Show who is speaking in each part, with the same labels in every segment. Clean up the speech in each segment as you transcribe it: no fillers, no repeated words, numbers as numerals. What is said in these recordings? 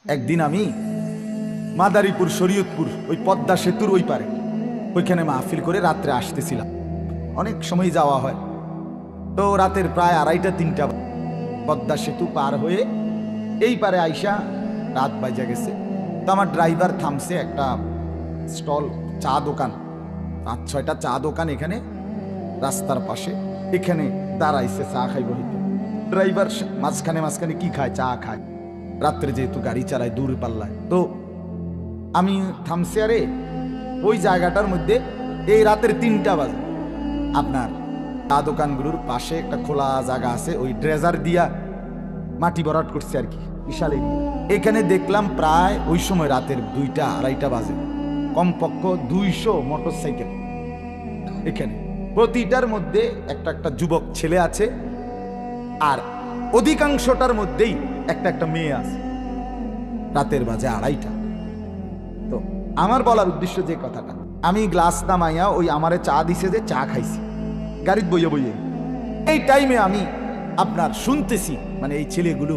Speaker 1: একদিন আমি মাদারীপুর শরীয়তপুর ওই পদ্মা সেতুর ওই পারে ওইখানে মাহফিল করে রাত্রে আসতেছিলাম। অনেক সময় যাওয়া হয়, তো রাতের প্রায় 2:30-3টা পদ্মা সেতু পার হয়ে এই পারে আইসা রাত বাজা গেছে। তো আমার ড্রাইভার থামছে একটা স্টল, চা দোকান, 5-6টা চা দোকান এখানে রাস্তার পাশে, এখানে দাঁড়াইছে চা খাইব হইতে। ড্রাইভার মাঝখানে মাঝখানে কি খায়, চা খায়, রাত্রে যেহেতু গাড়ি চালায় দূর পাল্লায়। তো আমি থামছি, আরে ওই জায়গাটার মধ্যে এই রাতের 3টা বাজে আপনার চা দোকানগুলোর পাশে একটা খোলা জায়গা আছে, ওই ড্রেজার দিয়া মাটি ভরাট করছে আর কি, বিশাল এরিয়া। এখানে দেখলাম প্রায় ওই সময় রাতের 2টা-2:30 বাজে কমপক্ষ 200 মোটরসাইকেল। এখানে প্রতিটার মধ্যে একটা একটা যুবক ছেলে আছে, আর অধিকাংশটার মধ্যেই একটা একটা মেয়ে আছে। রাতের বাজে 2:30। তো আমার বলার উদ্দেশ্য যে কথাটা, আমি গ্লাস নামাইয়া ওই আমারে চা দিছে যে চা খাইছি গাড়িতে বইয়ে বইয়ে। এই টাইমে আমি আপনার শুনতেছি মানে এই ছেলেগুলো,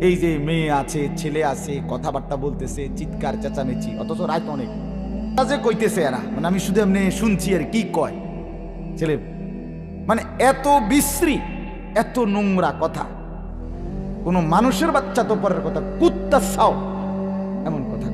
Speaker 1: এই যে মেয়ে আছে ছেলে আছে কথাবার্তা বলতেছে, চিৎকার চেঁচামেচি, অথচ রাত অনেক যে কইতেছে এরা, মানে আমি শুধু এমনি শুনছি আর কি কয় ছেলে, মানে এত বিশ্রী এত নোংরা কথা, কোনো মানুষের বাচ্চা তো পরের কথা, কুত্তা ছাও এমন কথা।